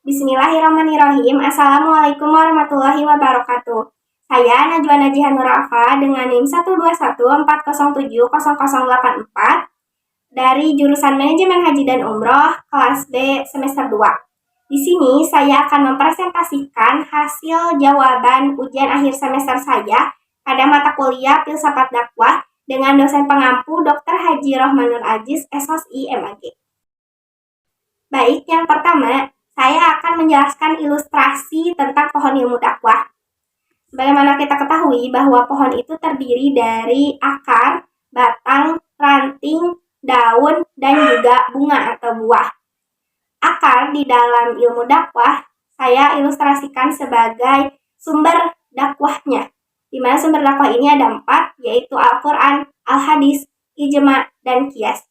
Bismillahirrahmanirrahim. Assalamualaikum warahmatullahi wabarakatuh. Saya Najwa Najihan Nurafa dengan NIM 12140070084 dari jurusan Manajemen Haji dan Umroh kelas B semester 2. Di sini saya akan mempresentasikan hasil jawaban ujian akhir semester saya pada mata kuliah Filsafat Dakwah dengan dosen pengampu Dr. Haji Rohmanul Aziz, SHSI MAG. Baik, yang pertama, saya akan menjelaskan ilustrasi tentang pohon ilmu dakwah. Sebagaimana kita ketahui bahwa pohon itu terdiri dari akar, batang, ranting, daun, dan juga bunga atau buah. Akar di dalam ilmu dakwah saya ilustrasikan sebagai sumber dakwahnya, di mana sumber dakwah ini ada 4, yaitu Al-Quran, Al-Hadis, Ijma, dan Qiyas.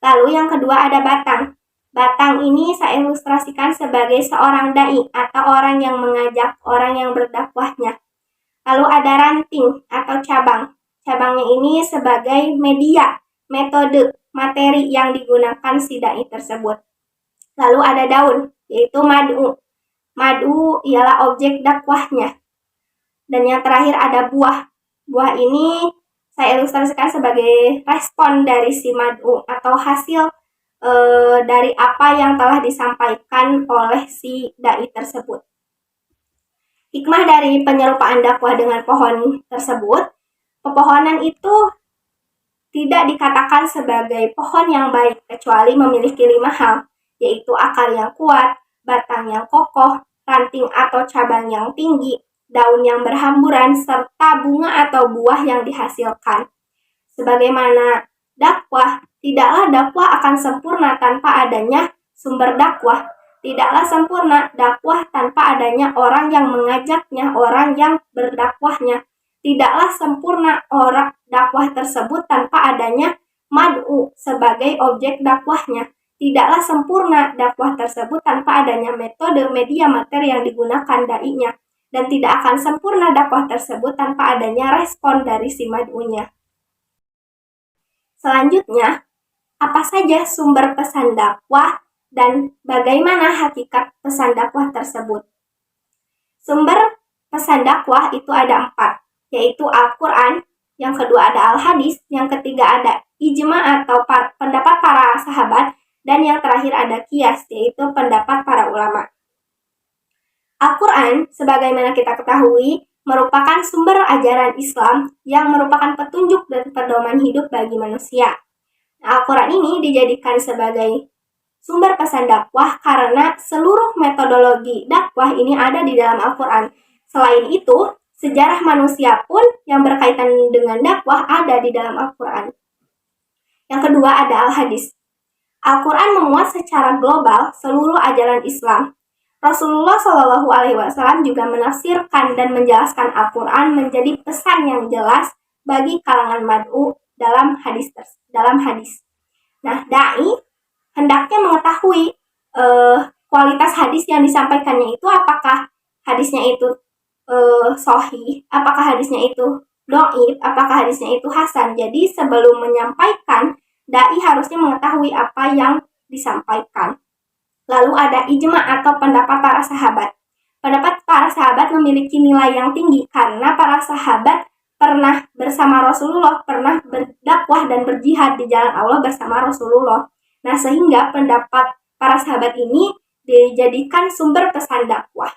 Lalu yang kedua ada batang. Batang ini saya ilustrasikan sebagai seorang da'i atau orang yang mengajak orang yang berdakwahnya. Lalu ada ranting atau cabang. Cabangnya ini sebagai media, metode, materi yang digunakan si da'i tersebut. Lalu ada daun, yaitu mad'u. Mad'u ialah objek dakwahnya. Dan yang terakhir ada buah. Buah ini saya ilustrasikan sebagai respon dari si mad'u atau hasil dari apa yang telah disampaikan oleh si da'i tersebut. Hikmah dari penyerupaan dakwah dengan pohon tersebut, pepohonan itu tidak dikatakan sebagai pohon yang baik kecuali memiliki 5 hal, yaitu akar yang kuat, batang yang kokoh, ranting atau cabang yang tinggi, daun yang berhamburan, serta bunga atau buah yang dihasilkan. Sebagaimana dakwah, tidaklah dakwah akan sempurna tanpa adanya sumber dakwah. Tidaklah sempurna dakwah tanpa adanya orang yang mengajaknya, orang yang berdakwahnya. Tidaklah sempurna orang dakwah tersebut tanpa adanya mad'u sebagai objek dakwahnya. Tidaklah sempurna dakwah tersebut tanpa adanya metode, media, materi yang digunakan da'inya. Dan tidak akan sempurna dakwah tersebut tanpa adanya respon dari si mad'unya. Selanjutnya, apa saja sumber pesan dakwah dan bagaimana hakikat pesan dakwah tersebut? Sumber pesan dakwah itu ada 4, yaitu Al-Quran, yang kedua ada Al-Hadis, yang ketiga ada Ijma atau pendapat para sahabat, dan yang terakhir ada Qiyas, yaitu pendapat para ulama. Al-Quran, sebagaimana kita ketahui, merupakan sumber ajaran Islam yang merupakan petunjuk dan pedoman hidup bagi manusia. Al-Quran ini dijadikan sebagai sumber pesan dakwah karena seluruh metodologi dakwah ini ada di dalam Al-Quran. Selain itu, sejarah manusia pun yang berkaitan dengan dakwah ada di dalam Al-Quran. Yang kedua ada Al-Hadis. Al-Quran memuat secara global seluruh ajaran Islam. Rasulullah Shallallahu Alaihi Wasallam juga menafsirkan dan menjelaskan Al-Quran menjadi pesan yang jelas bagi kalangan mad'u dalam hadis. Nah, da'i hendaknya mengetahui kualitas hadis yang disampaikannya itu, apakah hadisnya itu sahih, apakah hadisnya itu dhaif, apakah hadisnya itu hasan. Jadi sebelum menyampaikan, da'i harusnya mengetahui apa yang disampaikan. Lalu ada ijma atau pendapat para sahabat. Pendapat para sahabat memiliki nilai yang tinggi karena para sahabat pernah bersama Rasulullah, pernah berdakwah dan berjihad di jalan Allah bersama Rasulullah. Nah, sehingga pendapat para sahabat ini dijadikan sumber pesan dakwah.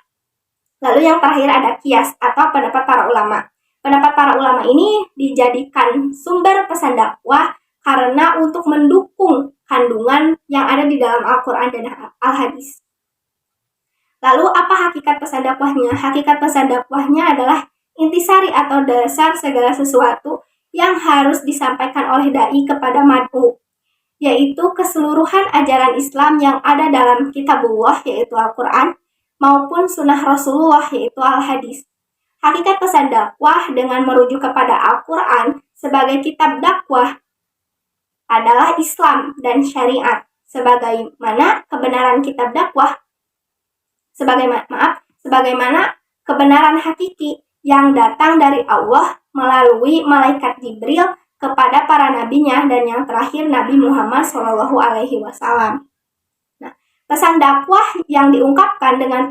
Lalu yang terakhir ada Qiyas atau pendapat para ulama. Pendapat para ulama ini dijadikan sumber pesan dakwah karena untuk mendukung kandungan yang ada di dalam Al-Quran dan Al-Hadis. Lalu apa hakikat pesan dakwahnya? Hakikat pesan dakwahnya adalah intisari atau dasar segala sesuatu yang harus disampaikan oleh da'i kepada mad'u, yaitu keseluruhan ajaran Islam yang ada dalam kitabullah yaitu Al-Quran maupun sunnah Rasulullah yaitu Al-Hadis. Hakikat pesan dakwah dengan merujuk kepada Al-Quran sebagai kitab dakwah adalah Islam dan syariat, sebagaimana kebenaran kitab dakwah, sebagaimana kebenaran hakiki yang datang dari Allah melalui malaikat Jibril kepada para nabinya dan yang terakhir Nabi Muhammad SAW. Nah, Pesan dakwah yang diungkapkan dengan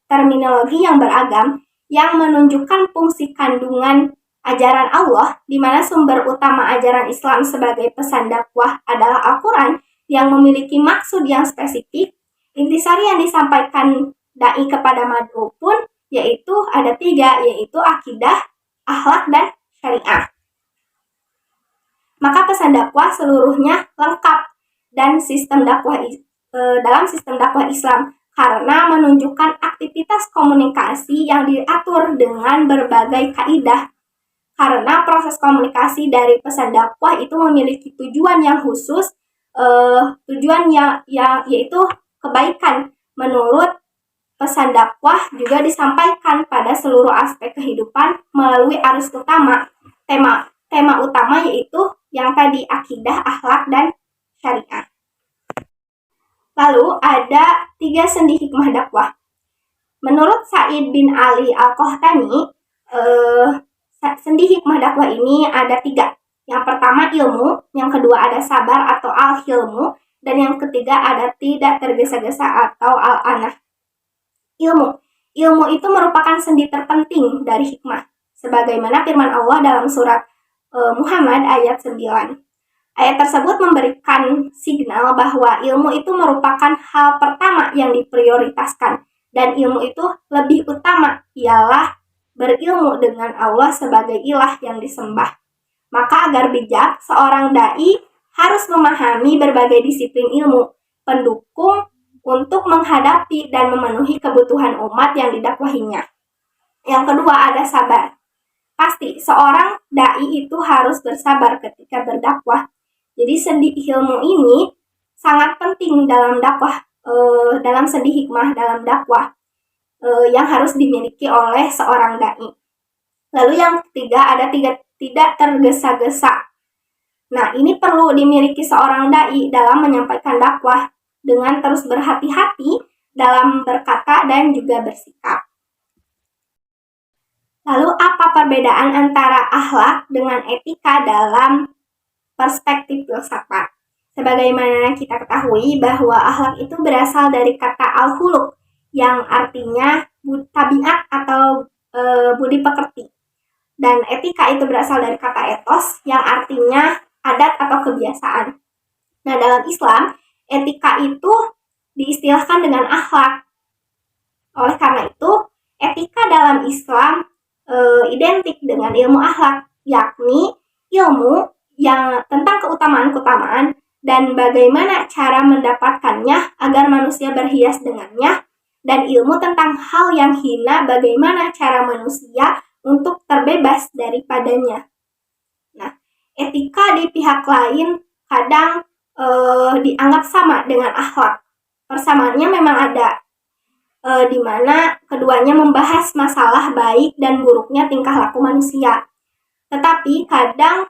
terminologi yang beragam yang menunjukkan fungsi kandungan ajaran Allah, di mana sumber utama ajaran Islam sebagai pesan dakwah adalah Al-Quran yang memiliki maksud yang spesifik. Intisari yang disampaikan dai kepada mad'u pun yaitu ada 3, yaitu akidah, akhlak, dan syariah. Maka pesan dakwah seluruhnya lengkap dan dalam sistem dakwah Islam karena menunjukkan aktivitas komunikasi yang diatur dengan berbagai kaidah. Karena proses komunikasi dari pesan dakwah itu memiliki tujuan yang khusus, tujuan yang yaitu kebaikan. Menurut pesan dakwah juga disampaikan pada seluruh aspek kehidupan melalui arus utama. Tema utama yaitu yang tadi akidah, akhlak, dan syariah. Lalu ada 3 sendi hikmah dakwah. Menurut Sa'id bin Ali Al-Qahtani, sendi hikmah dakwah ini ada 3. Yang pertama ilmu, yang kedua ada sabar atau al-hilmu, dan yang ketiga ada tidak tergesa-gesa atau al-anah. Ilmu itu merupakan sendi terpenting dari hikmah, sebagaimana firman Allah dalam surat Muhammad ayat 9. Ayat tersebut memberikan signal bahwa ilmu itu merupakan hal pertama yang diprioritaskan, dan ilmu itu lebih utama ialah berilmu dengan Allah sebagai ilah yang disembah. Maka agar bijak, seorang dai harus memahami berbagai disiplin ilmu pendukung untuk menghadapi dan memenuhi kebutuhan umat yang didakwahinya. Yang kedua ada sabar. Pasti seorang dai itu harus bersabar ketika berdakwah. Jadi sendi ilmu ini sangat penting dalam dakwah, dalam sendi hikmah dalam dakwah yang harus dimiliki oleh seorang dai. Lalu yang ketiga ada tidak tergesa-gesa. Nah, ini perlu dimiliki seorang dai dalam menyampaikan dakwah dengan terus berhati-hati dalam berkata dan juga bersikap. Lalu apa perbedaan antara akhlak dengan etika dalam perspektif filsafat? Sebagaimana kita ketahui bahwa akhlak itu berasal dari kata al-khuluq yang artinya tabiat atau budi pekerti. Dan etika itu berasal dari kata etos yang artinya adat atau kebiasaan. Nah, dalam Islam, etika itu diistilahkan dengan akhlak. Oleh karena itu, etika dalam Islam identik dengan ilmu akhlak, yakni ilmu yang tentang keutamaan-keutamaan dan bagaimana cara mendapatkannya agar manusia berhias dengannya, dan ilmu tentang hal yang hina, bagaimana cara manusia untuk terbebas daripadanya. Nah, etika di pihak lain kadang dianggap sama dengan akhlak. Persamaannya memang ada, di mana keduanya membahas masalah baik dan buruknya tingkah laku manusia. Tetapi kadang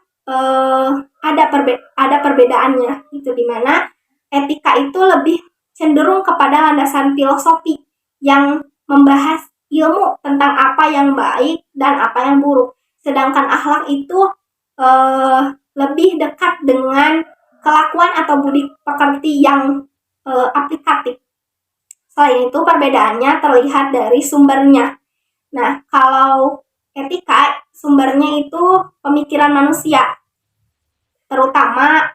ada perbedaannya, itu di mana etika itu lebih cenderung kepada landasan filosofi yang membahas ilmu tentang apa yang baik dan apa yang buruk. Sedangkan akhlak itu lebih dekat dengan kelakuan atau budi pekerti yang aplikatif. Selain itu perbedaannya terlihat dari sumbernya. Nah, kalau etika sumbernya itu pemikiran manusia, terutama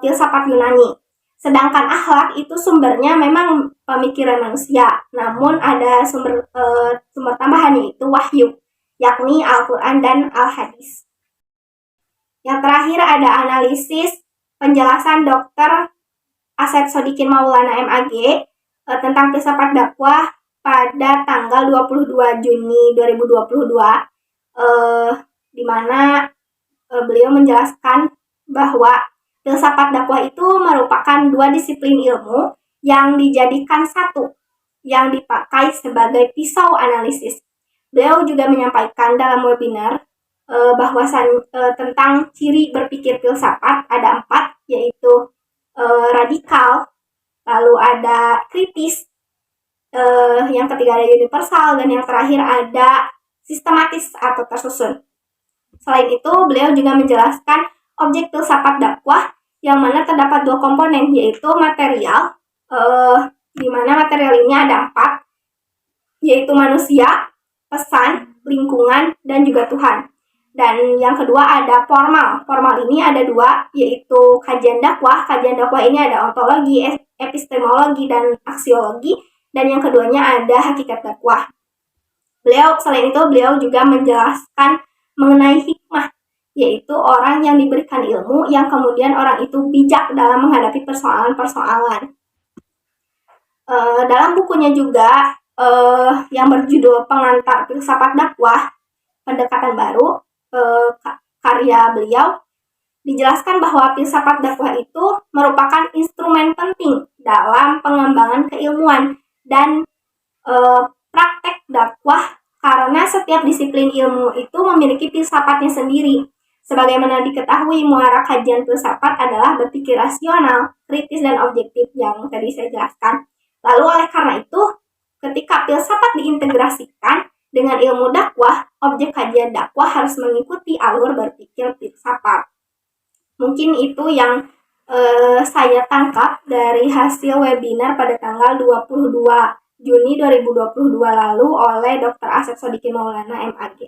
filsafat Yunani. Sedangkan akhlak itu sumbernya memang pemikiran manusia, namun ada sumber tambahan yaitu wahyu, yakni Al-Quran dan Al-Hadis. Yang terakhir ada analisis penjelasan Dr. Asep Sodikin Maulana MAG tentang filsafat dakwah pada tanggal 22 Juni 2022, di mana beliau menjelaskan bahwa filsafat dakwah itu merupakan 2 disiplin ilmu yang dijadikan satu, yang dipakai sebagai pisau analisis. Beliau juga menyampaikan dalam webinar tentang ciri berpikir filsafat ada 4, yaitu radikal, lalu ada kritis, yang ketiga ada universal, dan yang terakhir ada sistematis atau tersusun. Selain itu, beliau juga menjelaskan objek filsafat dakwah yang mana terdapat 2 komponen, yaitu material di mana material ini ada 4, yaitu manusia, pesan, lingkungan, dan juga Tuhan. Dan yang kedua ada formal. Formal ini ada 2, yaitu kajian dakwah. Kajian dakwah ini ada ontologi, epistemologi, dan aksiologi. Dan yang keduanya ada hakikat dakwah. Selain itu beliau juga menjelaskan mengenai hikmah, yaitu orang yang diberikan ilmu yang kemudian orang itu bijak dalam menghadapi persoalan-persoalan. Dalam bukunya juga yang berjudul Pengantar Filsafat Dakwah, Pendekatan Baru, karya beliau, dijelaskan bahwa filsafat dakwah itu merupakan instrumen penting dalam pengembangan keilmuan dan praktek dakwah, karena setiap disiplin ilmu itu memiliki filsafatnya sendiri. Sebagaimana diketahui, muara kajian filsafat adalah berpikir rasional, kritis, dan objektif yang tadi saya jelaskan. Lalu oleh karena itu, ketika filsafat diintegrasikan dengan ilmu dakwah, objek kajian dakwah harus mengikuti alur berpikir filsafat. Mungkin itu yang saya tangkap dari hasil webinar pada tanggal 22 Juni 2022 lalu oleh Dr. Asep Sodikin Maulana MAG.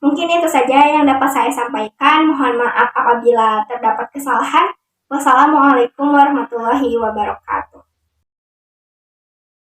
Mungkin itu saja yang dapat saya sampaikan. Mohon maaf apabila terdapat kesalahan. Wassalamualaikum warahmatullahi wabarakatuh.